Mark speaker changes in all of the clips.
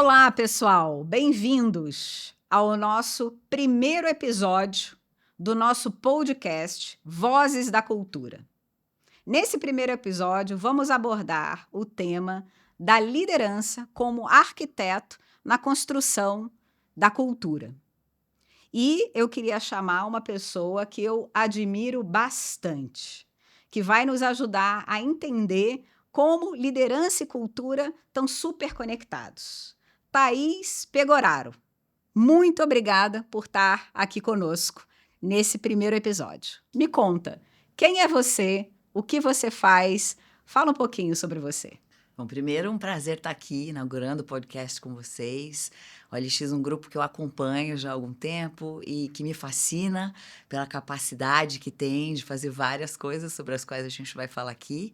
Speaker 1: Olá, pessoal! Bem-vindos ao nosso primeiro episódio do nosso podcast Vozes da Cultura. Nesse primeiro episódio, vamos abordar o tema da liderança como arquiteto na construção da cultura. E eu queria chamar uma pessoa que eu admiro bastante, que vai nos ajudar a entender como liderança e cultura estão super conectados. Thaís Pegoraro, muito obrigada por estar aqui conosco nesse primeiro episódio. Me conta, quem é você? O que você faz? Fala um pouquinho sobre você.
Speaker 2: Bom, primeiro, um prazer estar aqui inaugurando o podcast com vocês. O OLX é um grupo que eu acompanho já há algum tempo e que me fascina pela capacidade que tem de fazer várias coisas sobre as quais a gente vai falar aqui.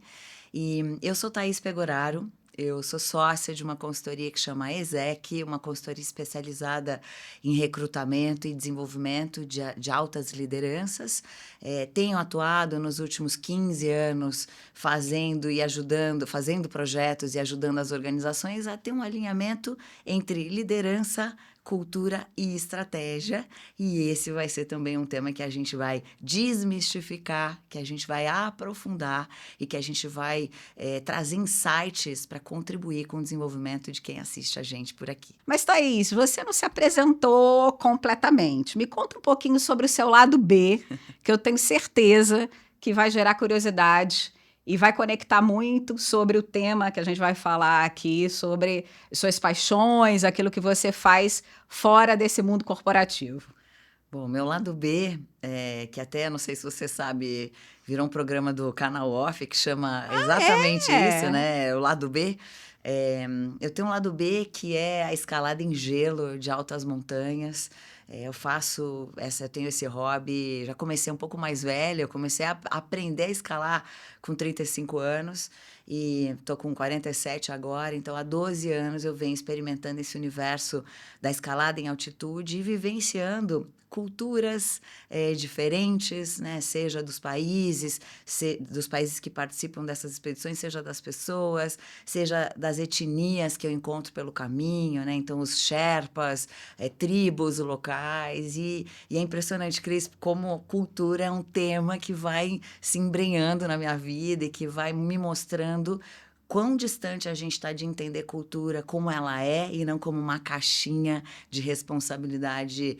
Speaker 2: E eu sou Thaís Pegoraro. Eu sou sócia de uma consultoria que chama ESEC, uma consultoria especializada em recrutamento e desenvolvimento de altas lideranças. Tenho atuado nos últimos 15 anos fazendo projetos e ajudando as organizações a ter um alinhamento entre liderança, cultura e estratégia. E esse vai ser também um tema que a gente vai desmistificar, que a gente vai aprofundar e que a gente vai trazer insights para contribuir com o desenvolvimento de quem assiste a gente por aqui.
Speaker 1: Mas, Thaís, você não se apresentou completamente. Me conta um pouquinho sobre o seu lado B, que eu tenho certeza que vai gerar curiosidade e vai conectar muito sobre o tema que a gente vai falar aqui, sobre suas paixões, aquilo que você faz fora desse mundo corporativo.
Speaker 2: Bom, meu lado B, que até, não sei se você sabe, virou um programa do Canal Off que chama exatamente isso, né? O lado B. Eu tenho um lado B que é a escalada em gelo de altas montanhas. Eu tenho esse hobby, já comecei um pouco mais velha, eu comecei a aprender a escalar com 35 anos e estou com 47 agora, então há 12 anos eu venho experimentando esse universo da escalada em altitude e vivenciando culturas diferentes, né? Seja dos países que participam dessas expedições, seja das pessoas, seja das etnias que eu encontro pelo caminho, né? Então, os Sherpas, tribos locais. E é impressionante, Cris, como cultura é um tema que vai se embrenhando na minha vida e que vai me mostrando quão distante a gente está de entender cultura como ela é e não como uma caixinha de responsabilidade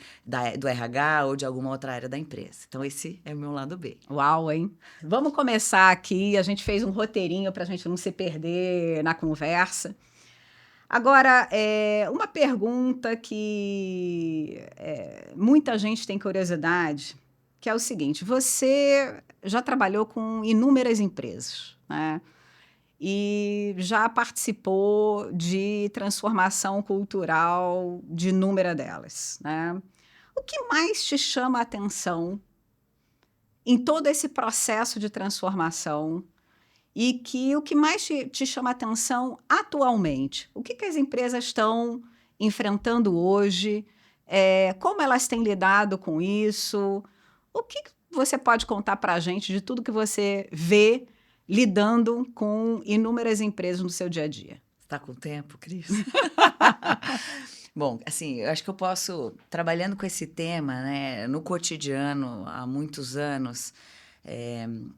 Speaker 2: do RH ou de alguma outra área da empresa. Então, esse é o meu lado B.
Speaker 1: Uau, hein? Vamos começar aqui. A gente fez um roteirinho para a gente não se perder na conversa. Agora, uma pergunta que muita gente tem curiosidade, que é o seguinte: você já trabalhou com inúmeras empresas, né? E já participou de transformação cultural de inúmeras delas, né? O que mais te chama a atenção em todo esse processo de transformação e que o que mais te chama a atenção atualmente? O que as empresas estão enfrentando hoje? Como elas têm lidado com isso? O que você pode contar para a gente de tudo que você vê lidando com inúmeras empresas no seu dia a dia?
Speaker 2: Está com tempo, Cris? Bom, assim, eu acho que eu posso, trabalhando com esse tema, né, no cotidiano há muitos anos,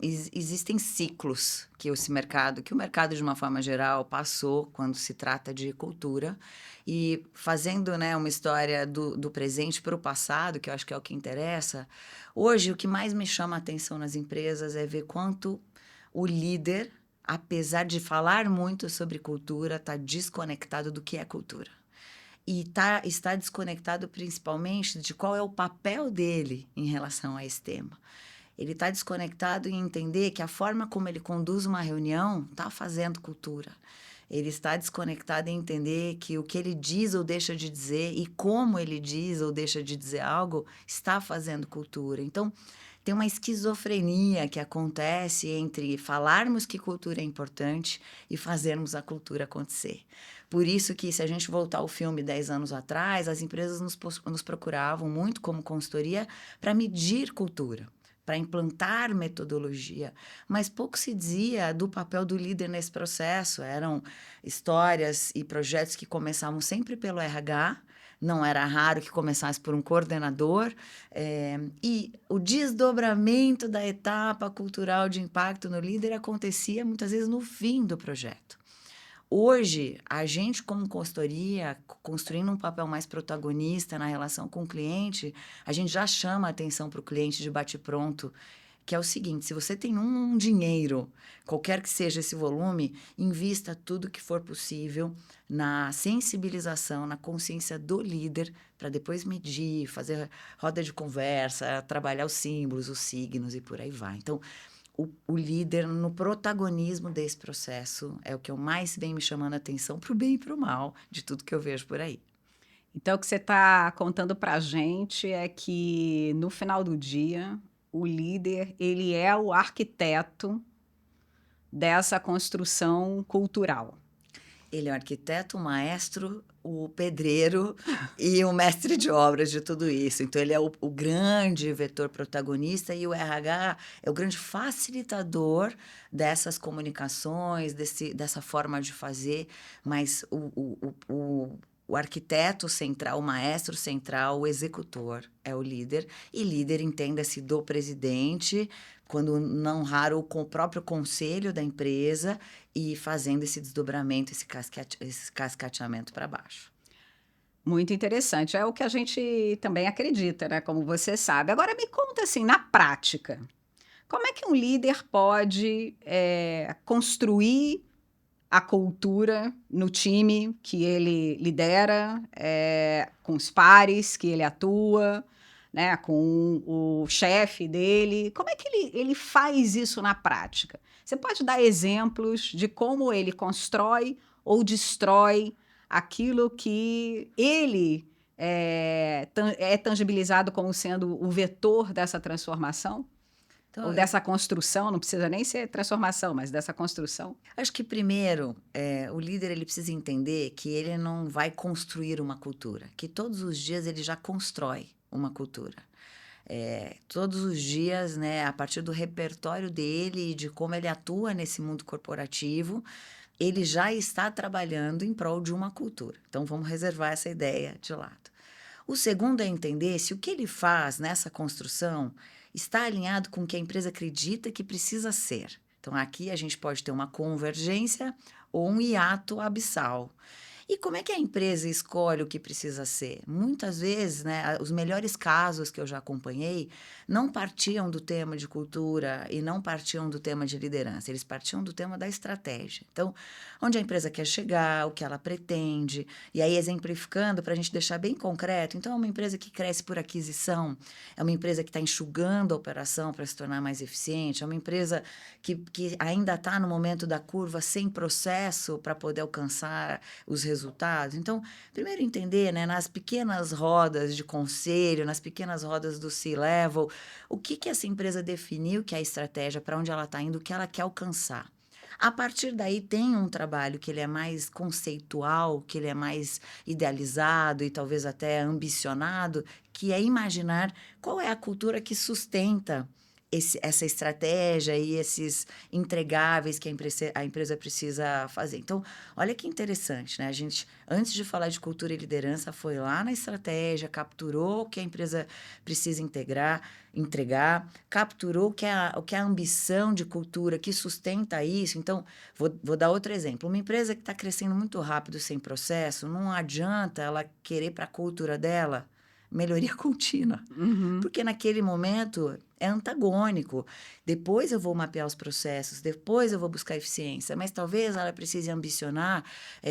Speaker 2: existem ciclos que o mercado de uma forma geral passou quando se trata de cultura e fazendo, né, uma história do presente para o passado, que eu acho que é o que interessa. Hoje, o que mais me chama a atenção nas empresas é ver quanto o líder, apesar de falar muito sobre cultura, está desconectado do que é cultura. E está desconectado principalmente de qual é o papel dele em relação a esse tema. Ele está desconectado em entender que a forma como ele conduz uma reunião está fazendo cultura. Ele está desconectado em entender que o que ele diz ou deixa de dizer e como ele diz ou deixa de dizer algo está fazendo cultura. Então, tem uma esquizofrenia que acontece entre falarmos que cultura é importante e fazermos a cultura acontecer. Por isso que, se a gente voltar ao filme 10 anos atrás, as empresas nos procuravam muito como consultoria para medir cultura, para implantar metodologia, mas pouco se dizia do papel do líder nesse processo. Eram histórias e projetos que começavam sempre pelo RH, não era raro que começasse por um coordenador, e o desdobramento da etapa cultural de impacto no líder acontecia muitas vezes no fim do projeto. Hoje, a gente, como consultoria, construindo um papel mais protagonista na relação com o cliente, a gente já chama a atenção para o cliente de bate-pronto, que é o seguinte: se você tem um dinheiro, qualquer que seja esse volume, invista tudo que for possível na sensibilização, na consciência do líder, para depois medir, fazer roda de conversa, trabalhar os símbolos, os signos e por aí vai. Então, o líder no protagonismo desse processo é o que eu mais vem me chamando a atenção, para o bem e para o mal, de tudo que eu vejo por aí.
Speaker 1: Então, o que você está contando para a gente é que, no final do dia, o líder, ele é o arquiteto dessa construção cultural.
Speaker 2: Ele é o arquiteto, o maestro, o pedreiro e o mestre de obras de tudo isso. Então, ele é o grande vetor protagonista, e o RH é o grande facilitador dessas comunicações, dessa forma de fazer, mas o arquiteto central, o maestro central, o executor é o líder, e líder entenda-se do presidente, quando não raro com o próprio conselho da empresa, e fazendo esse desdobramento, esse cascateamento para baixo.
Speaker 1: Muito interessante. É o que a gente também acredita, né? Como você sabe. Agora me conta assim, na prática, como é que um líder pode construir a cultura no time que ele lidera, com os pares que ele atua, né, com o chefe dele? Como é que ele faz isso na prática? Você pode dar exemplos de como ele constrói ou destrói aquilo que ele é tangibilizado como sendo o vetor dessa transformação?
Speaker 2: Então,
Speaker 1: Ou dessa construção, não precisa nem ser transformação, mas dessa construção?
Speaker 2: acho que primeiro, o líder ele precisa entender que ele não vai construir uma cultura, que todos os dias ele já constrói uma cultura. Todos os dias, né, a partir do repertório dele e de como ele atua nesse mundo corporativo, ele já está trabalhando em prol de uma cultura. Então, vamos reservar essa ideia de lado. O segundo é entender se o que ele faz nessa construção está alinhado com o que a empresa acredita que precisa ser. Então, aqui a gente pode ter uma convergência ou um hiato abissal. E como é que a empresa escolhe o que precisa ser? Muitas vezes, né, os melhores casos que eu já acompanhei não partiam do tema de cultura e não partiam do tema de liderança, eles partiam do tema da estratégia. Então, onde a empresa quer chegar, o que ela pretende, e aí exemplificando para a gente deixar bem concreto. Então, é uma empresa que cresce por aquisição, é uma empresa que está enxugando a operação para se tornar mais eficiente, é uma empresa que ainda está no momento da curva sem processo para poder alcançar os resultados. Então, primeiro entender, né, nas pequenas rodas de conselho, nas pequenas rodas do C-Level, o que essa empresa definiu que é a estratégia, para onde ela está indo, o que ela quer alcançar. A partir daí, tem um trabalho que ele é mais conceitual, que ele é mais idealizado e talvez até ambicionado, que é imaginar qual é a cultura que sustenta essa estratégia e esses entregáveis que a empresa precisa fazer. Então, olha que interessante, né? A gente, antes de falar de cultura e liderança, foi lá na estratégia, capturou o que a empresa precisa entregar, capturou o que é a ambição de cultura que sustenta isso. Então, vou dar outro exemplo. Uma empresa que está crescendo muito rápido sem processo, não adianta ela querer para a cultura dela melhoria contínua.
Speaker 1: Uhum.
Speaker 2: Porque naquele momento é antagônico. Depois eu vou mapear os processos, depois eu vou buscar eficiência, mas talvez ela precise ambicionar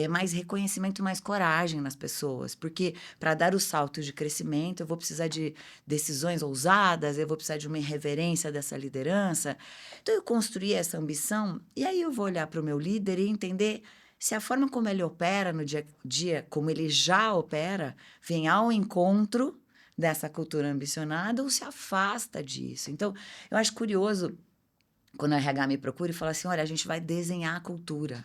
Speaker 2: mais reconhecimento, mais coragem nas pessoas, porque para dar os saltos de crescimento eu vou precisar de decisões ousadas, eu vou precisar de uma irreverência dessa liderança. Então eu construí essa ambição e aí eu vou olhar para o meu líder e entender se a forma como ele opera no dia a dia, como ele já opera, vem ao encontro dessa cultura ambicionada ou se afasta disso. Então, eu acho curioso quando a RH me procura e fala assim, olha, a gente vai desenhar a cultura.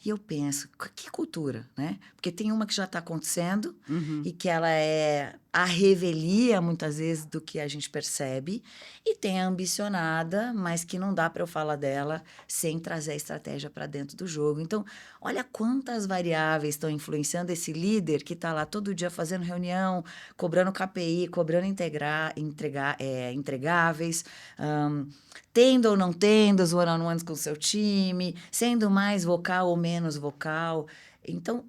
Speaker 2: E eu penso, que cultura, né? Porque tem uma que já está acontecendo
Speaker 1: Uhum.
Speaker 2: e que ela é a revelia, muitas vezes, do que a gente percebe. E tem a ambicionada, mas que não dá para eu falar dela sem trazer a estratégia para dentro do jogo. Então, olha quantas variáveis estão influenciando esse líder que está lá todo dia fazendo reunião, cobrando KPI, cobrando entregáveis, tendo ou não tendo os one-on-ones com o seu time, sendo mais vocal ou menos vocal. Então,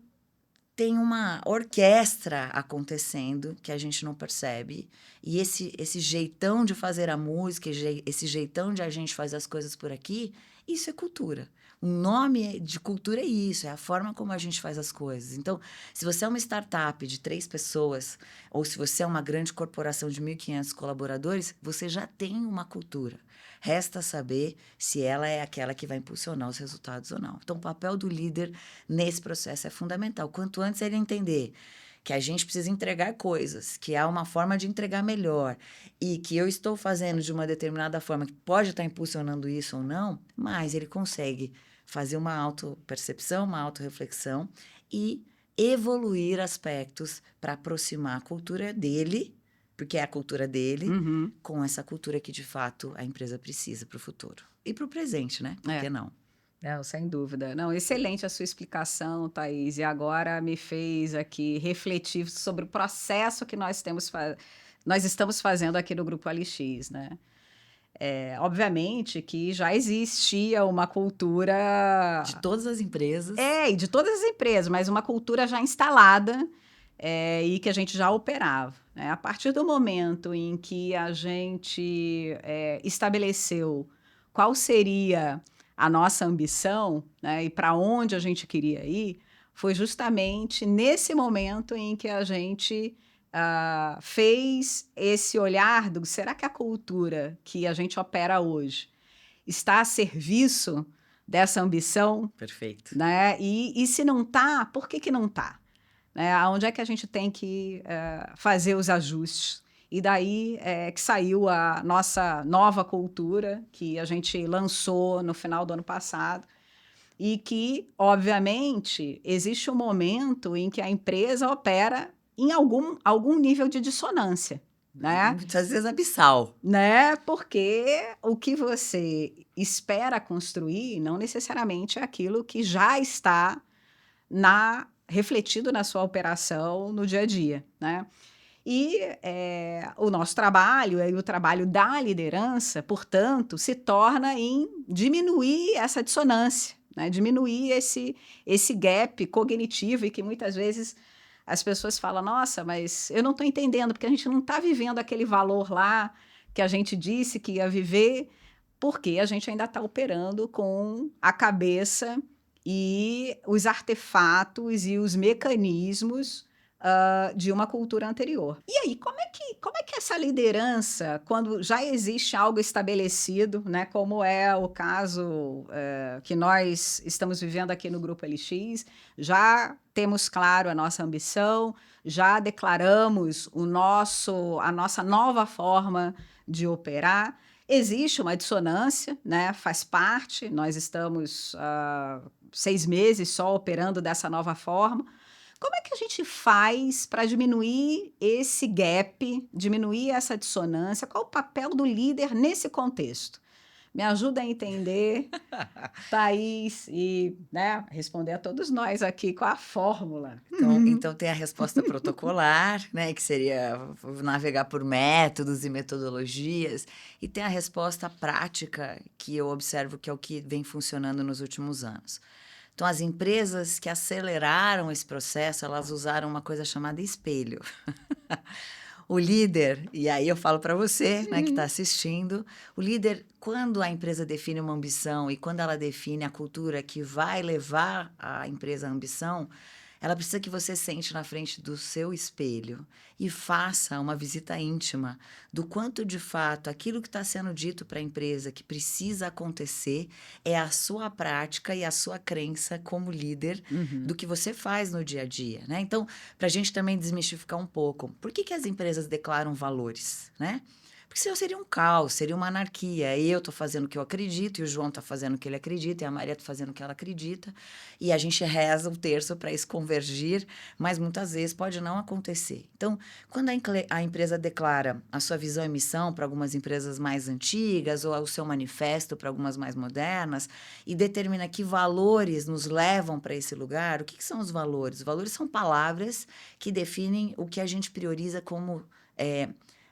Speaker 2: tem uma orquestra acontecendo que a gente não percebe. E esse jeitão de fazer a música, esse jeitão de a gente fazer as coisas por aqui, isso é cultura. O nome de cultura é isso, é a forma como a gente faz as coisas. Então, se você é uma startup de 3 pessoas, ou se você é uma grande corporação de 1.500 colaboradores, você já tem uma cultura. Resta saber se ela é aquela que vai impulsionar os resultados ou não. Então, o papel do líder nesse processo é fundamental. Quanto antes ele entender que a gente precisa entregar coisas, que há uma forma de entregar melhor e que eu estou fazendo de uma determinada forma que pode estar impulsionando isso ou não, mas ele consegue fazer uma autopercepção, uma autorreflexão e evoluir aspectos para aproximar a cultura dele, porque é a cultura dele,
Speaker 1: Uhum.
Speaker 2: com essa cultura que, de fato, a empresa precisa para o futuro. E para o presente, né? Por que não?
Speaker 1: Não, sem dúvida. Não, excelente a sua explicação, Thaís. E agora me fez aqui refletir sobre o processo que nós estamos fazendo aqui no Grupo LX, né? Obviamente que já existia uma
Speaker 2: De
Speaker 1: cultura,
Speaker 2: todas as empresas.
Speaker 1: e de todas as empresas, mas uma cultura já instalada, e que a gente já operava, né? A partir do momento em que a gente estabeleceu qual seria a nossa ambição, né, e para onde a gente queria ir, foi justamente nesse momento em que a gente fez esse olhar do será que a cultura que a gente opera hoje está a serviço dessa ambição,
Speaker 2: Perfeito.
Speaker 1: né? E se não está, por que não está? Né? Aonde é que a gente tem que fazer os ajustes? E daí que saiu a nossa nova cultura, que a gente lançou no final do ano passado, e que, obviamente, existe um momento em que a empresa opera em algum nível de dissonância, né?
Speaker 2: Muitas vezes abissal.
Speaker 1: Né? Porque o que você espera construir não necessariamente é aquilo que já está refletido na sua operação no dia a dia, né? E o nosso trabalho e o trabalho da liderança, portanto, se torna em diminuir essa dissonância, né? Diminuir esse gap cognitivo e que muitas vezes as pessoas falam, nossa, mas eu não estou entendendo, porque a gente não está vivendo aquele valor lá que a gente disse que ia viver, porque a gente ainda está operando com a cabeça e os artefatos e os mecanismos de uma cultura anterior. E aí, como é que essa liderança, quando já existe algo estabelecido, né, como é o caso que nós estamos vivendo aqui no Grupo LX, já temos claro a nossa ambição, já declaramos a nossa nova forma de operar. Existe uma dissonância, né? Faz parte, nós estamos 6 meses só operando dessa nova forma. Como é que a gente faz para diminuir esse gap, diminuir essa dissonância? Qual o papel do líder nesse contexto? Me ajuda a entender, Thaís, e né, responder a todos nós aqui com a fórmula.
Speaker 2: Então tem a resposta protocolar, né, que seria navegar por métodos e metodologias, e tem a resposta prática, que eu observo que é o que vem funcionando nos últimos anos. Então, as empresas que aceleraram esse processo, elas usaram uma coisa chamada espelho. O líder, e aí eu falo para você, né, que está assistindo, o líder, quando a empresa define uma ambição e quando ela define a cultura que vai levar a empresa à ambição, ela precisa que você sente na frente do seu espelho e faça uma visita íntima do quanto, de fato, aquilo que está sendo dito para a empresa que precisa acontecer é a sua prática e a sua crença como líder do que você faz no dia a dia, né? Então, para a gente também desmistificar um pouco, por que as empresas declaram valores, né? Porque senão seria um caos, seria uma anarquia. Eu estou fazendo o que eu acredito, e o João está fazendo o que ele acredita, e a Maria está fazendo o que ela acredita, e a gente reza um terço para isso convergir, mas muitas vezes pode não acontecer. Então, quando a empresa declara a sua visão e missão para algumas empresas mais antigas, ou o seu manifesto para algumas mais modernas, e determina que valores nos levam para esse lugar, o que são os valores? Os valores são palavras que definem o que a gente prioriza como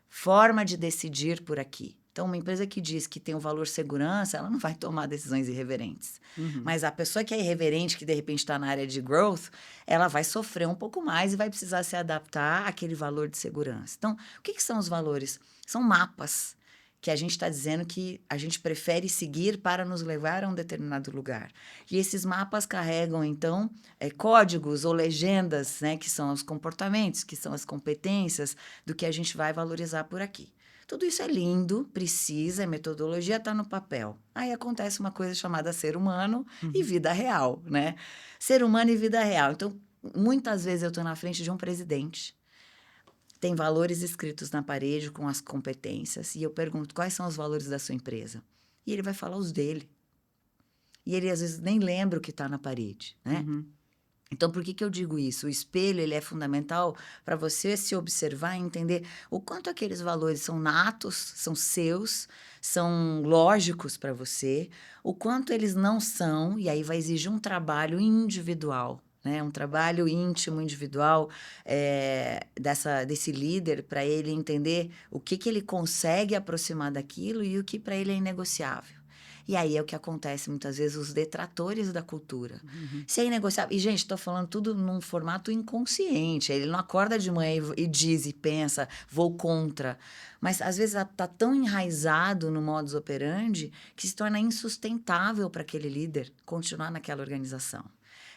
Speaker 2: forma de decidir por aqui. Então, uma empresa que diz que tem o valor segurança, ela não vai tomar decisões irreverentes. Mas a pessoa que é irreverente, que de repente está na área de growth, ela vai sofrer um pouco mais e vai precisar se adaptar àquele valor de segurança. Então, o que são os valores? São mapas que a gente está dizendo que a gente prefere seguir para nos levar a um determinado lugar. E esses mapas carregam, então, códigos ou legendas, né, que são os comportamentos, que são as competências do que a gente vai valorizar por aqui. Tudo isso é lindo, precisa, a metodologia está no papel. Aí acontece uma coisa chamada ser humano e vida real, né? Ser humano e vida real. Então, muitas vezes eu estou na frente de um presidente, tem valores escritos na parede com as competências, e eu pergunto, quais são os valores da sua empresa? E ele vai falar os dele. E ele, às vezes, nem lembra o que está na parede, né? Então, por que eu digo isso? O espelho, ele é fundamental para você se observar e entender o quanto aqueles valores são natos, são seus, são lógicos para você, o quanto eles não são, e aí vai exigir um trabalho individual, né? Um trabalho íntimo, individual, desse líder, para ele entender o que ele consegue aproximar daquilo e o que para ele é inegociável. E aí é o que acontece muitas vezes, os detratores da cultura. Se é inegociável... E, gente, estou falando tudo num formato inconsciente. Ele não acorda de manhã e diz e pensa, vou contra. Mas, às vezes, está tão enraizado no modus operandi que se torna insustentável para aquele líder continuar naquela organização.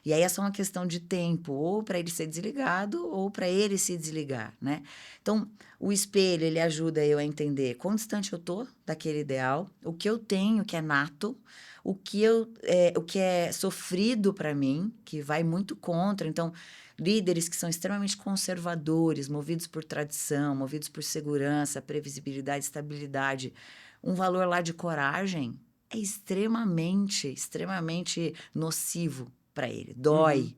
Speaker 2: E aí é só uma questão de tempo, ou para ele ser desligado, ou para ele se desligar, né? Então, o espelho, ele ajuda eu a entender quão distante eu tô daquele ideal, o que eu tenho, que é nato, o que é sofrido para mim, que vai muito contra. Então, líderes que são extremamente conservadores, movidos por tradição, movidos por segurança, previsibilidade, estabilidade, um valor lá de coragem é extremamente nocivo para ele. Dói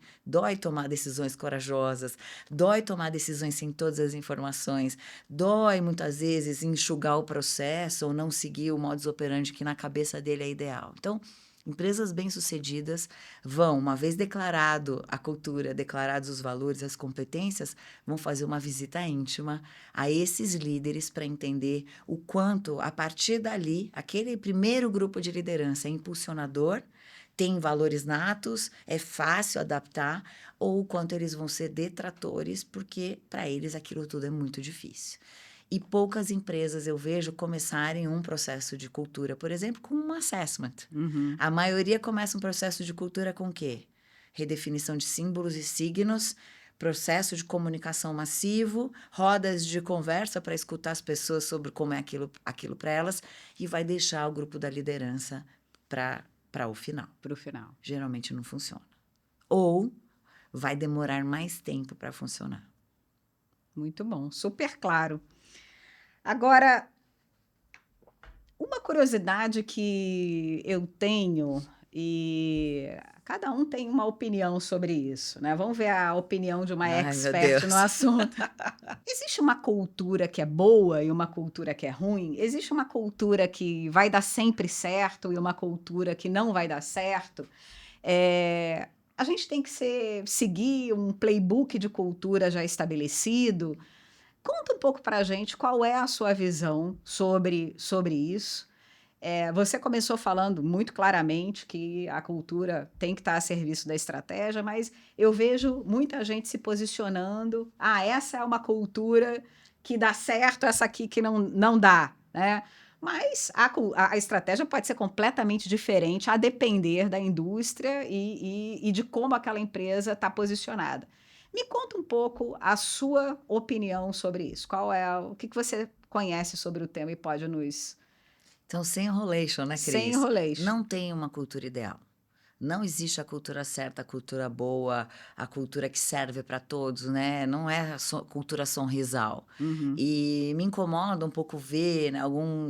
Speaker 2: tomar decisões corajosas, dói tomar decisões sem todas as informações, dói muitas vezes enxugar o processo ou não seguir o modus operandi que na cabeça dele é ideal. Então, empresas bem-sucedidas vão, uma vez declarado a cultura, declarados os valores, as competências, vão fazer uma visita íntima a esses líderes para entender o quanto, a partir dali, aquele primeiro grupo de liderança é impulsionador, tem valores natos, é fácil adaptar, ou o quanto eles vão ser detratores, porque para eles aquilo tudo é muito difícil. E poucas empresas eu vejo começarem um processo de cultura, por exemplo, com um assessment. A maioria começa um processo de cultura com o quê? Redefinição de símbolos e signos, processo de comunicação massivo, rodas de conversa para escutar as pessoas sobre como é aquilo para elas, e vai deixar o grupo da liderança para o final.
Speaker 1: Para o final.
Speaker 2: Geralmente não funciona. Ou vai demorar mais tempo para funcionar.
Speaker 1: Muito bom, super claro. Agora, uma curiosidade que eu tenho, e cada um tem uma opinião sobre isso, né? Vamos ver a opinião de uma expert no assunto. Existe uma cultura que é boa e uma cultura que é ruim? Existe uma cultura que vai dar sempre certo e uma cultura que não vai dar certo? A gente tem que seguir um playbook de cultura já estabelecido? Conta um pouco para a gente qual é a sua visão sobre isso. Você começou falando muito claramente que a cultura tem que estar a serviço da estratégia, mas eu vejo muita gente se posicionando. Essa é uma cultura que dá certo, essa aqui que não dá, né? Mas a estratégia pode ser completamente diferente a depender da indústria e de como aquela empresa está posicionada. Me conta um pouco a sua opinião sobre isso. O que você conhece sobre o tema e pode nos...
Speaker 2: Então, sem enrolation, né, Cris?
Speaker 1: Sem enrolation.
Speaker 2: Não tem uma cultura ideal. Não existe a cultura certa, a cultura boa, a cultura que serve para todos, né? Não é a cultura sorrisal.
Speaker 1: Uhum.
Speaker 2: E me incomoda um pouco ver, né,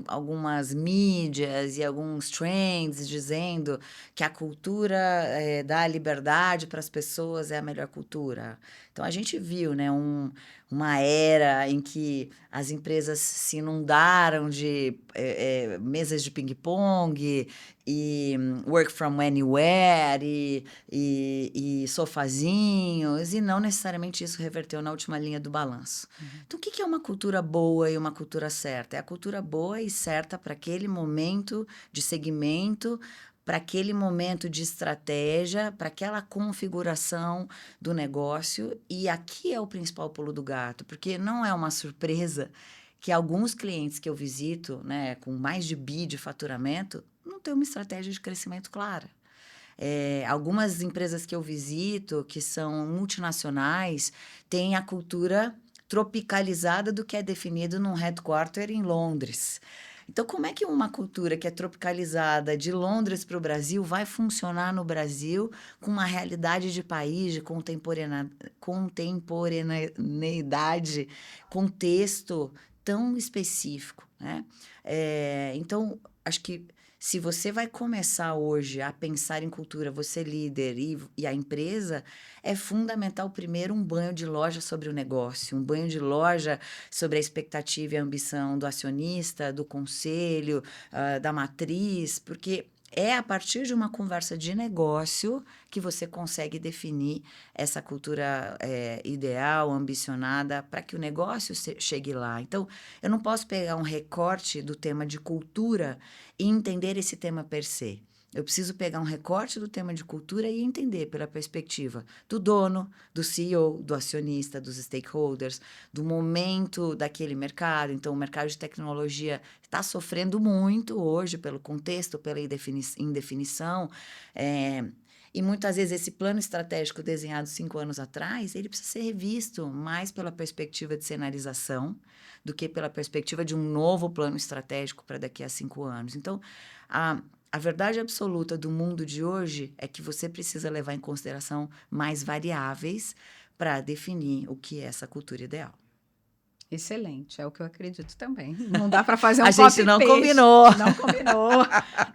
Speaker 2: algumas mídias e alguns trends dizendo que a cultura da liberdade para as pessoas é a melhor cultura. Então, a gente viu, né, uma era em que as empresas se inundaram de mesas de ping-pong e work from anywhere e sofazinhos, e não necessariamente isso reverteu na última linha do balanço. Então, o que que é uma cultura boa e uma cultura certa? É a cultura boa e certa para aquele momento de segmento, para aquele momento de estratégia, para aquela configuração do negócio. E aqui é o principal pulo do gato, porque não é uma surpresa que alguns clientes que eu visito, né, com mais de bi de faturamento, não têm uma estratégia de crescimento clara. Algumas empresas que eu visito, que são multinacionais, têm a cultura tropicalizada do que é definido num headquarter em Londres. Então, como é que uma cultura que é tropicalizada de Londres para o Brasil vai funcionar no Brasil com uma realidade de país, de contemporaneidade, contexto tão específico, né? Então, acho que se você vai começar hoje a pensar em cultura, você líder e a empresa, é fundamental primeiro um banho de loja sobre o negócio, um banho de loja sobre a expectativa e a ambição do acionista, do conselho, da matriz, porque é a partir de uma conversa de negócio que você consegue definir essa cultura ideal, ambicionada, para que o negócio chegue lá. Então, eu não posso pegar um recorte do tema de cultura e entender esse tema per se. Eu preciso pegar um recorte do tema de cultura e entender pela perspectiva do dono, do CEO, do acionista, dos stakeholders, do momento daquele mercado. Então, o mercado de tecnologia está sofrendo muito hoje pelo contexto, pela indefinição. E muitas vezes esse plano estratégico desenhado 5 anos atrás, ele precisa ser revisto mais pela perspectiva de cenarização do que pela perspectiva de um novo plano estratégico para daqui a 5 anos. Então, a verdade absoluta do mundo de hoje é que você precisa levar em consideração mais variáveis para definir o que é essa cultura ideal.
Speaker 1: Excelente, é o que eu acredito também. Não dá para fazer um
Speaker 2: A gente não
Speaker 1: copy-paste.
Speaker 2: combinou.
Speaker 1: Não combinou.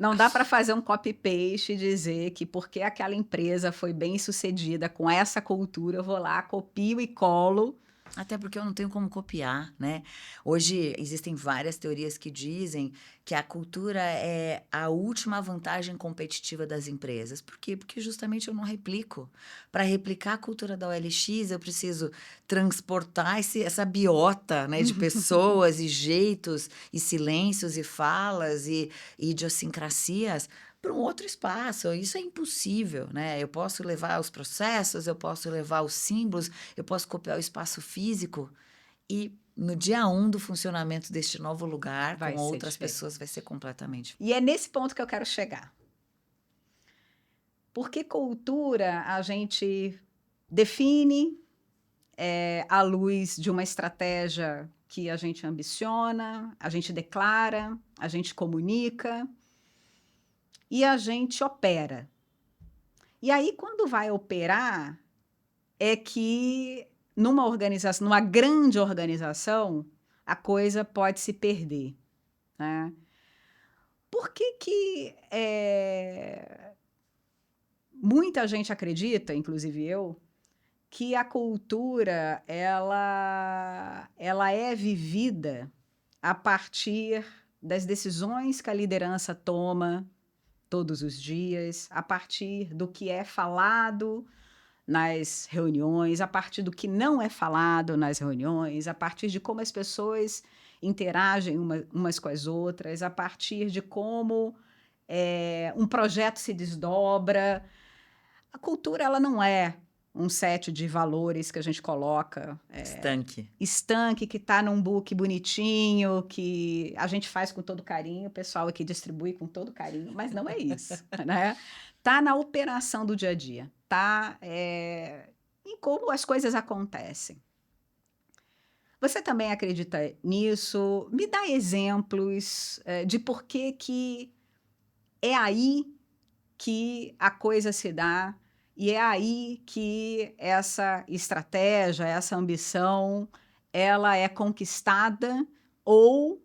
Speaker 1: Não dá para fazer um copy-paste e dizer que porque aquela empresa foi bem sucedida com essa cultura, eu vou lá, copio e colo.
Speaker 2: Até porque eu não tenho como copiar, né? Hoje existem várias teorias que dizem que a cultura é a última vantagem competitiva das empresas. Por quê? Porque justamente eu não replico. Para replicar a cultura da OLX, eu preciso transportar essa biota, né, de pessoas e jeitos e silêncios e falas e idiosincrasias para um outro espaço. Isso é impossível, né? Eu posso levar os processos, eu posso levar os símbolos, eu posso copiar o espaço físico e no dia 1 do funcionamento deste novo lugar,
Speaker 1: Vai
Speaker 2: com
Speaker 1: ser
Speaker 2: outras
Speaker 1: diferente.
Speaker 2: pessoas, vai ser completamente diferente.
Speaker 1: E é nesse ponto que eu quero chegar. Porque cultura a gente define à luz de uma estratégia que a gente ambiciona, a gente declara, a gente comunica e a gente opera. E aí, quando vai operar, é que numa organização, numa grande organização, a coisa pode se perder, né? Por que muita gente acredita, inclusive eu, que a cultura ela é vivida a partir das decisões que a liderança toma todos os dias, a partir do que é falado nas reuniões, a partir do que não é falado nas reuniões, a partir de como as pessoas interagem umas com as outras, a partir de como um projeto se desdobra. A cultura ela não é um set de valores que a gente coloca estanque, que está num book bonitinho, que a gente faz com todo carinho, o pessoal aqui distribui com todo carinho, mas não é isso, né? Tá na operação do dia a dia, tá em como as coisas acontecem. Você também acredita nisso? Me dá exemplos de por que é aí que a coisa se dá e é aí que essa estratégia, essa ambição, ela é conquistada ou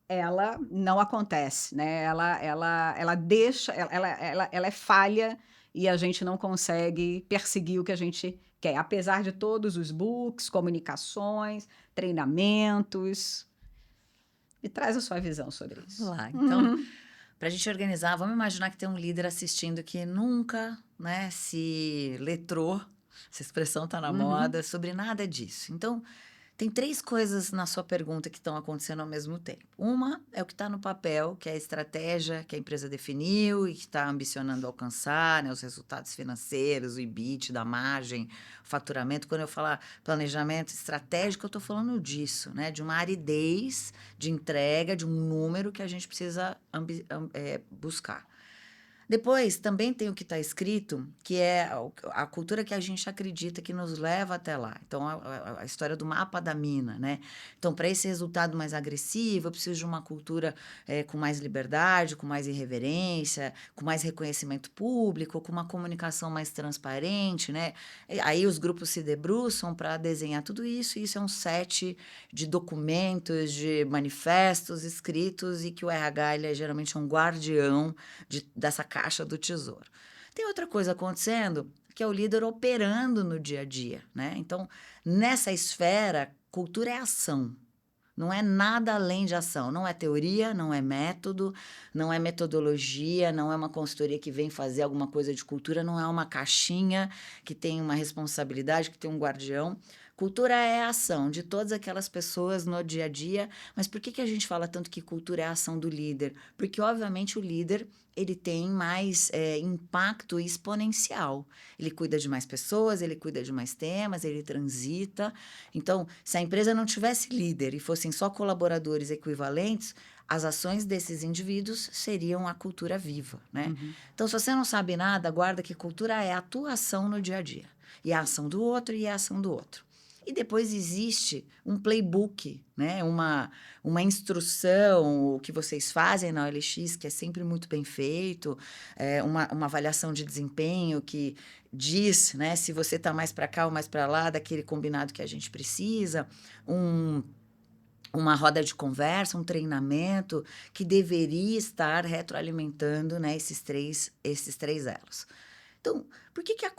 Speaker 1: ela não acontece, né? Ela deixa, ela é falha e a gente não consegue perseguir o que a gente quer, apesar de todos os books, comunicações, treinamentos. E traz a sua visão sobre
Speaker 2: Vamos
Speaker 1: isso.
Speaker 2: lá. Então, para a gente organizar, vamos imaginar que tem um líder assistindo que nunca, né, se letrou, essa expressão está na
Speaker 1: Uhum.
Speaker 2: moda, sobre nada disso. Então, tem 3 coisas na sua pergunta que estão acontecendo ao mesmo tempo. Uma é o que está no papel, que é a estratégia que a empresa definiu e que está ambicionando alcançar, né, os resultados financeiros, o EBIT, da margem, o faturamento. Quando eu falar planejamento estratégico, eu estou falando disso, né, de uma aridez de entrega, de um número que a gente precisa buscar. Depois, também tem o que está escrito, que é a cultura que a gente acredita que nos leva até lá. Então, a história do mapa da mina, né? Então, para esse resultado mais agressivo, eu preciso de uma cultura com mais liberdade, com mais irreverência, com mais reconhecimento público, com uma comunicação mais transparente, né? E aí, os grupos se debruçam para desenhar tudo isso, e isso é um set de documentos, de manifestos escritos, e que o RH, ele geralmente é um guardião dessa caixa do tesouro. Tem outra coisa acontecendo, que é o líder operando no dia a dia, né? Então, nessa esfera, cultura é ação. Não é nada além de ação. Não é teoria, não é método, não é metodologia, não é uma consultoria que vem fazer alguma coisa de cultura, não é uma caixinha que tem uma responsabilidade, que tem um guardião. Cultura é a ação de todas aquelas pessoas no dia a dia. Mas por que a gente fala tanto que cultura é a ação do líder? Porque, obviamente, o líder ele tem mais impacto exponencial. Ele cuida de mais pessoas, ele cuida de mais temas, ele transita. Então, se a empresa não tivesse líder e fossem só colaboradores equivalentes, as ações desses indivíduos seriam a cultura viva, né?
Speaker 1: Uhum.
Speaker 2: Então, se você não sabe nada, guarda que cultura é a tua ação no dia a dia. E a ação do outro e a ação do outro. E depois existe um playbook, né? Uma instrução, o que vocês fazem na OLX, que é sempre muito bem feito, uma avaliação de desempenho que diz, né, se você está mais para cá ou mais para lá, daquele combinado que a gente precisa, uma roda de conversa, um treinamento que deveria estar retroalimentando, né, esses três elos. Então, por que a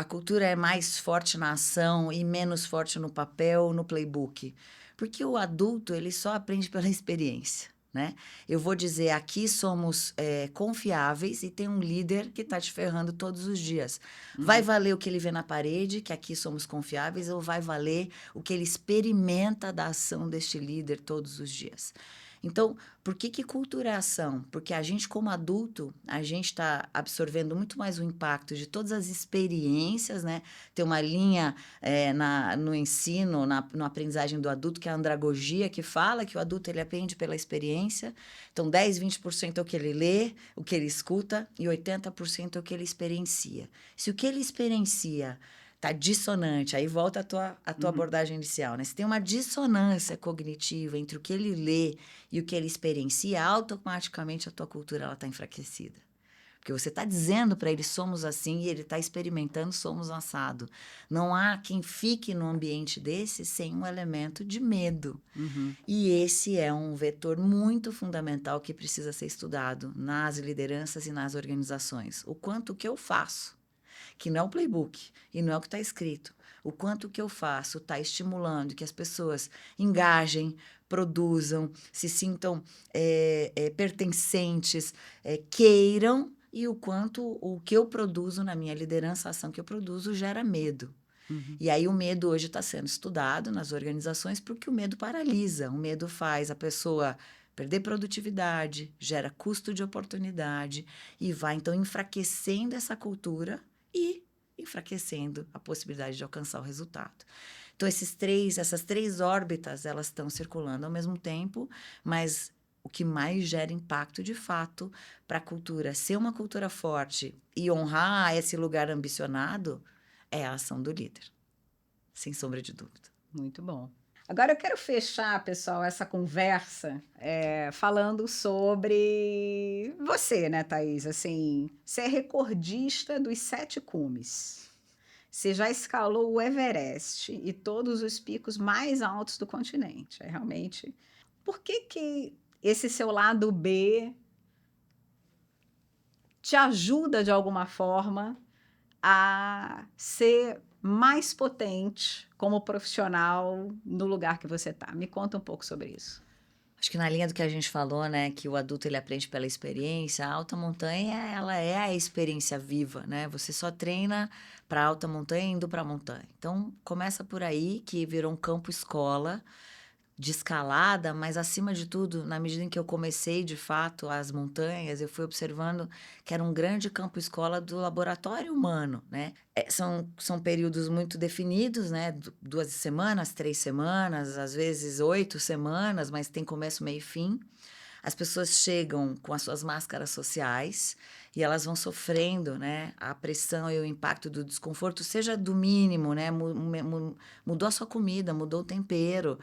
Speaker 2: cultura é mais forte na ação e menos forte no papel, no playbook? Porque o adulto, ele só aprende pela experiência, né? Eu vou dizer, aqui somos confiáveis e tem um líder que está te ferrando todos os dias. Vai valer o que ele vê na parede, que aqui somos confiáveis, ou vai valer o que ele experimenta da ação deste líder todos os dias? Então, por que cultura é ação? Porque a gente, como adulto, a gente está absorvendo muito mais o impacto de todas as experiências, né? Tem uma linha no ensino, na aprendizagem do adulto, que é a andragogia, que fala que o adulto ele aprende pela experiência. Então, 10, 20% é o que ele lê, o que ele escuta, e 80% é o que ele experiencia. Se o que ele experiencia tá dissonante, aí volta a tua abordagem inicial, né? Se tem uma dissonância cognitiva entre o que ele lê e o que ele experiencia, automaticamente a tua cultura ela tá enfraquecida. Porque você está dizendo para ele, somos assim, e ele está experimentando, somos assado. Não há quem fique num ambiente desse sem um elemento de medo.
Speaker 1: Uhum.
Speaker 2: E esse é um vetor muito fundamental que precisa ser estudado nas lideranças e nas organizações. O quanto que eu faço, que não é o playbook e não é o que está escrito. O quanto que eu faço está estimulando que as pessoas engajem, produzam, se sintam pertencentes, queiram, e o quanto o que eu produzo na minha liderança, a ação que eu produzo, gera medo.
Speaker 1: Uhum.
Speaker 2: E aí o medo hoje está sendo estudado nas organizações porque o medo paralisa, o medo faz a pessoa perder produtividade, gera custo de oportunidade e vai então enfraquecendo essa cultura e enfraquecendo a possibilidade de alcançar o resultado. Então essas três órbitas, elas estão circulando ao mesmo tempo, mas o que mais gera impacto de fato para a cultura ser uma cultura forte e honrar esse lugar ambicionado é a ação do líder, sem sombra de dúvida.
Speaker 1: Muito bom. Agora eu quero fechar, pessoal, essa conversa falando sobre você, né, Thaís? Assim, você é recordista dos 7 cumes. Você já escalou o Everest e todos os picos mais altos do continente. É realmente. Por que que esse seu lado B te ajuda de alguma forma a ser mais potente como profissional no lugar que você está? Me conta um pouco sobre isso.
Speaker 2: Acho que na linha do que a gente falou, né, que o adulto ele aprende pela experiência, a alta montanha, ela é a experiência viva, né? Você só treina para alta montanha indo para montanha. Então, começa por aí, que virou um campo escola de escalada, mas acima de tudo, na medida em que eu comecei de fato as montanhas, eu fui observando que era um grande campo escola do laboratório humano, né? São períodos muito definidos, né? 2 semanas, 3 semanas, às vezes 8 semanas, mas tem começo, meio e fim. As pessoas chegam com as suas máscaras sociais e elas vão sofrendo, né, a pressão e o impacto do desconforto, seja do mínimo, né, mudou a sua comida, mudou o tempero,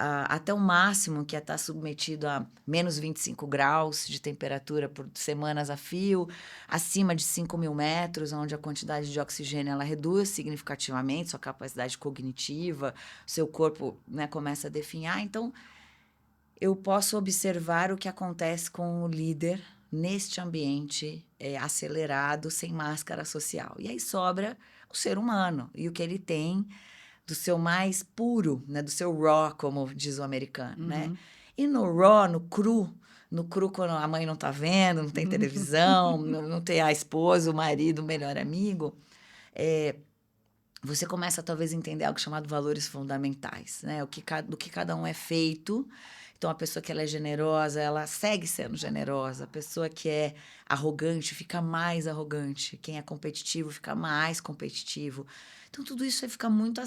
Speaker 2: até o máximo, que é estar submetido a menos 25 graus de temperatura por semanas a fio, acima de 5.000 metros, onde a quantidade de oxigênio ela reduz significativamente sua capacidade cognitiva, seu corpo, né, começa a definhar. Então, eu posso observar o que acontece com o líder neste ambiente acelerado, sem máscara social. E aí sobra o ser humano e o que ele tem do seu mais puro, né, do seu raw, como diz o americano, né? E no raw, no cru quando a mãe não tá vendo, não tem televisão, não tem a esposa, o marido, o melhor amigo, você começa talvez a entender algo chamado valores fundamentais, né? Do que cada um é feito. Então, a pessoa que ela é generosa, ela segue sendo generosa. A pessoa que é arrogante fica mais arrogante. Quem é competitivo fica mais competitivo. Então, tudo isso fica muito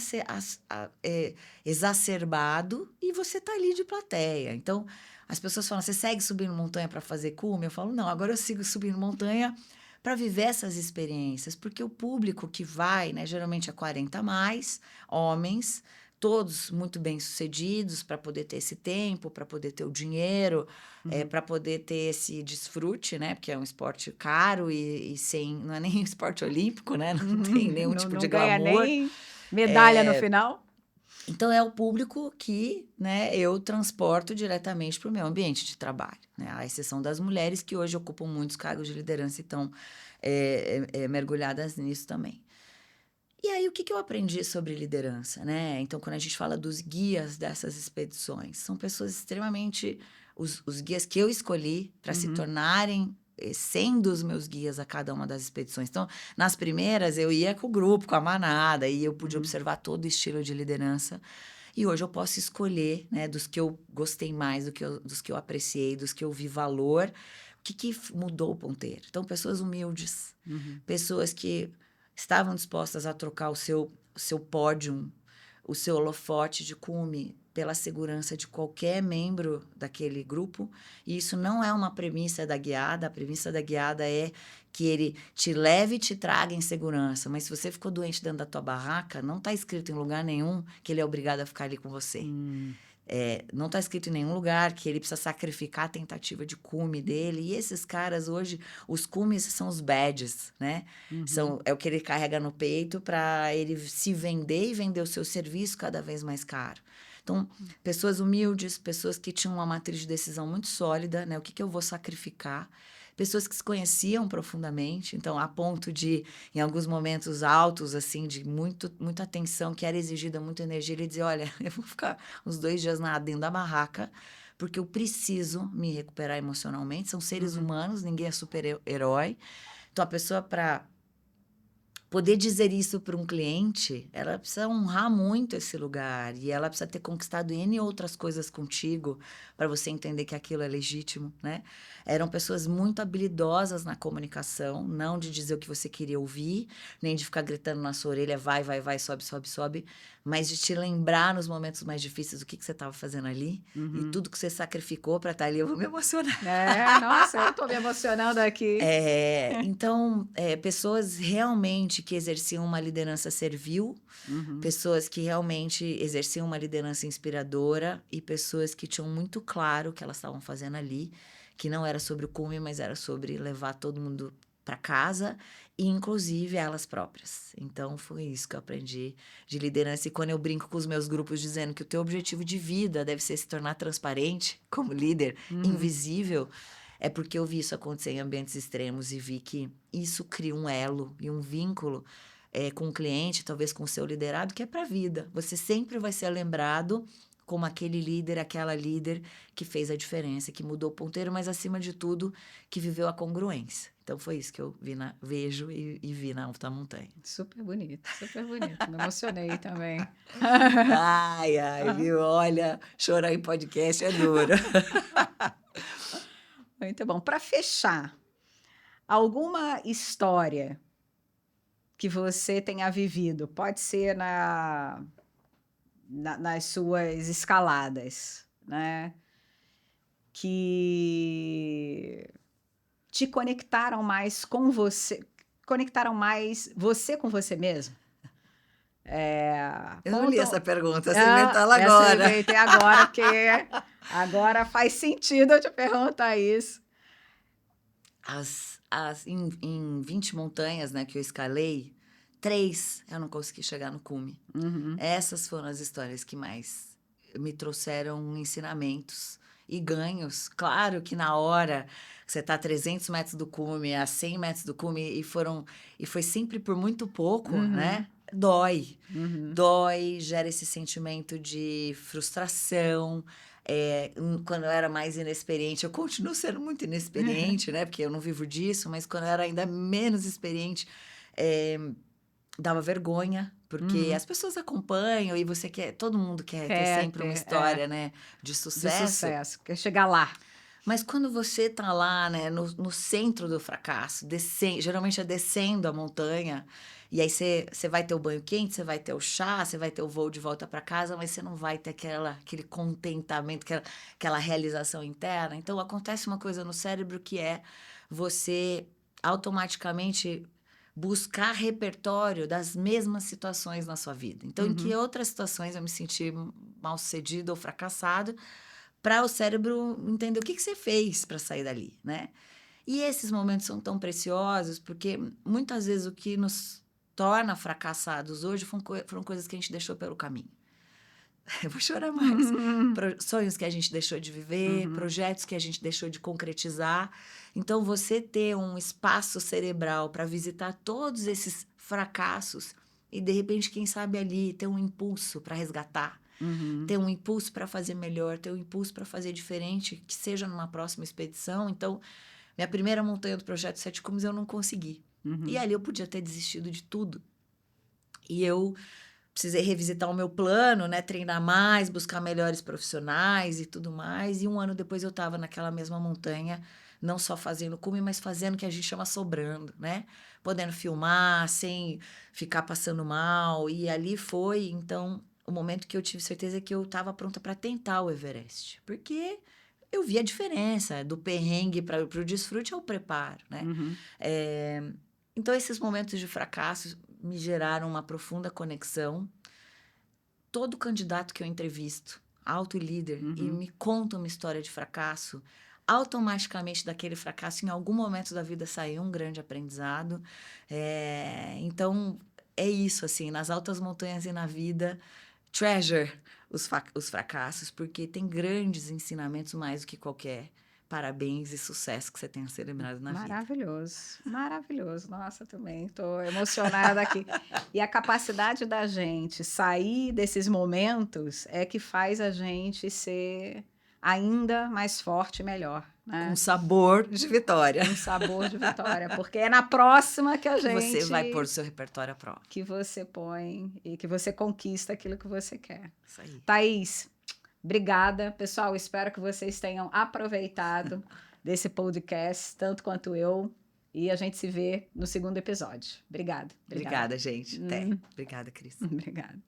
Speaker 2: exacerbado e você está ali de plateia. Então, as pessoas falam, você segue subindo montanha para fazer cume? Eu falo, não, agora eu sigo subindo montanha para viver essas experiências, porque o público que vai, né, geralmente é 40 a mais, homens, todos muito bem-sucedidos para poder ter esse tempo, para poder ter o dinheiro, para poder ter esse desfrute, né? Porque é um esporte caro e sem, não é nem esporte olímpico, né? Não tem nenhum tipo de
Speaker 1: ganha
Speaker 2: glamour.
Speaker 1: nem medalha no final.
Speaker 2: Então, é o público que, né, eu transporto diretamente para o meu ambiente de trabalho, né? À exceção das mulheres, que hoje ocupam muitos cargos de liderança e estão mergulhadas nisso também. E aí, o que eu aprendi sobre liderança, né? Então, quando a gente fala dos guias dessas expedições, são pessoas extremamente... Os guias que eu escolhi para se tornarem sendo os meus guias a cada uma das expedições. Então, nas primeiras, eu ia com o grupo, com a manada, e eu pude observar todo o estilo de liderança. E hoje eu posso escolher, né, dos que eu gostei mais, dos que eu apreciei, dos que eu vi valor, o que mudou o ponteiro. Então, pessoas humildes, pessoas que estavam dispostas a trocar o seu pódio, o seu holofote de cume pela segurança de qualquer membro daquele grupo. E isso não é uma premissa da guiada. A premissa da guiada é que ele te leve e te traga em segurança. Mas se você ficou doente dentro da tua barraca, não está escrito em lugar nenhum que ele é obrigado a ficar ali com você. Não está escrito em nenhum lugar que ele precisa sacrificar a tentativa de cume dele. E esses caras hoje, os cumes são os badges, né? É o que ele carrega no peito para ele se vender e vender o seu serviço cada vez mais caro. Então, pessoas humildes, pessoas que tinham uma matriz de decisão muito sólida, né? O que eu vou sacrificar? Pessoas que se conheciam profundamente, então, a ponto de, em alguns momentos altos, assim, de muita atenção, que era exigida muita energia, ele dizia, olha, eu vou ficar uns 2 dias dentro da barraca, porque eu preciso me recuperar emocionalmente. São seres humanos, ninguém é super-herói. Então, a pessoa, para poder dizer isso para um cliente, ela precisa honrar muito esse lugar e ela precisa ter conquistado N outras coisas contigo para você entender que aquilo é legítimo, né? Eram pessoas muito habilidosas na comunicação, não de dizer o que você queria ouvir, nem de ficar gritando na sua orelha, vai, vai, vai, sobe, sobe, sobe, mas de te lembrar nos momentos mais difíceis o que você estava fazendo ali e tudo que você sacrificou para estar ali. Eu vou me emocionar.
Speaker 1: Nossa, eu estou me emocionando aqui.
Speaker 2: Então, pessoas realmente gente que exercia uma liderança servil, pessoas que realmente exerciam uma liderança inspiradora e pessoas que tinham muito claro o que elas estavam fazendo ali, que não era sobre o cume, mas era sobre levar todo mundo para casa e, inclusive, elas próprias. Então, foi isso que eu aprendi de liderança. E quando eu brinco com os meus grupos dizendo que o teu objetivo de vida deve ser se tornar transparente como líder, invisível, é porque eu vi isso acontecer em ambientes extremos e vi que isso cria um elo e um vínculo com o cliente, talvez com o seu liderado, que é para a vida. Você sempre vai ser lembrado como aquele líder, aquela líder que fez a diferença, que mudou o ponteiro, mas, acima de tudo, que viveu a congruência. Então, foi isso que eu vejo e vi na alta montanha.
Speaker 1: Super bonito, super bonito. Me emocionei também.
Speaker 2: Ai, viu? Olha, chorar em podcast é duro.
Speaker 1: Muito bom. Para fechar, alguma história que você tenha vivido, pode ser nas suas escaladas, né? Que te conectaram mais com você, conectaram mais você com você mesmo?
Speaker 2: Eu não li essa pergunta, você inventou ela agora.
Speaker 1: Eu inventei agora, porque agora faz sentido eu te perguntar isso.
Speaker 2: Em 20 montanhas, né, que eu escalei, 3 eu não consegui chegar no cume. Essas foram as histórias que mais me trouxeram ensinamentos e ganhos. Claro que na hora você está a 300 metros do cume, a 100 metros do cume, e foi sempre por muito pouco, né? Dói. Dói, gera esse sentimento de frustração. Quando eu era mais inexperiente, eu continuo sendo muito inexperiente, né? Porque eu não vivo disso, mas quando eu era ainda menos experiente, dava vergonha, porque as pessoas acompanham e você quer, todo mundo quer ter sempre uma história, né, de sucesso.
Speaker 1: De sucesso, quer chegar lá.
Speaker 2: Mas quando você tá lá, né, no centro do fracasso, geralmente é descendo a montanha, e aí você vai ter o banho quente, você vai ter o chá, você vai ter o voo de volta para casa, mas você não vai ter aquele contentamento, aquela realização interna. Então, acontece uma coisa no cérebro que é você automaticamente buscar repertório das mesmas situações na sua vida. Então, em que outras situações eu me senti mal-sucedido ou fracassado, para o cérebro entender o que você fez para sair dali, né? E esses momentos são tão preciosos porque muitas vezes o que nos torna fracassados hoje foram coisas que a gente deixou pelo caminho. Eu vou chorar mais. Sonhos que a gente deixou de viver, projetos que a gente deixou de concretizar. Então, você ter um espaço cerebral para visitar todos esses fracassos e, de repente, quem sabe ali, ter um impulso para resgatar, ter um impulso para fazer melhor, ter um impulso para fazer diferente, que seja numa próxima expedição. Então, minha primeira montanha do Projeto 7 Cumes eu não consegui. E ali eu podia ter desistido de tudo. E eu precisei revisitar o meu plano, né? Treinar mais, buscar melhores profissionais e tudo mais. E 1 ano depois eu estava naquela mesma montanha, não só fazendo cume, mas fazendo o que a gente chama sobrando, né? Podendo filmar, sem ficar passando mal. E ali foi, então, o momento que eu tive certeza que eu estava pronta para tentar o Everest. Porque eu vi a diferença do perrengue para o desfrute ao preparo, né? Então, esses momentos de fracasso me geraram uma profunda conexão. Todo candidato que eu entrevisto, alto e líder, e me conta uma história de fracasso, automaticamente daquele fracasso, em algum momento da vida, saiu um grande aprendizado. Então, é isso, assim, nas altas montanhas e na vida, treasure os fracassos, porque tem grandes ensinamentos mais do que qualquer parabéns e sucesso que você tenha celebrado na vida.
Speaker 1: Maravilhoso, maravilhoso. Nossa, também estou emocionada aqui. E a capacidade da gente sair desses momentos é que faz a gente ser ainda mais forte e melhor, né?
Speaker 2: Com sabor de vitória.
Speaker 1: Com sabor de vitória, porque é na próxima que a gente...
Speaker 2: Você vai pôr o seu repertório à prova.
Speaker 1: Que você põe e que você conquista aquilo que você quer.
Speaker 2: Isso aí.
Speaker 1: Thaís, obrigada. Pessoal, espero que vocês tenham aproveitado desse podcast, tanto quanto eu. E a gente se vê no segundo episódio. Obrigada.
Speaker 2: Obrigada, gente. Até. Obrigada, Cris.
Speaker 1: Obrigada.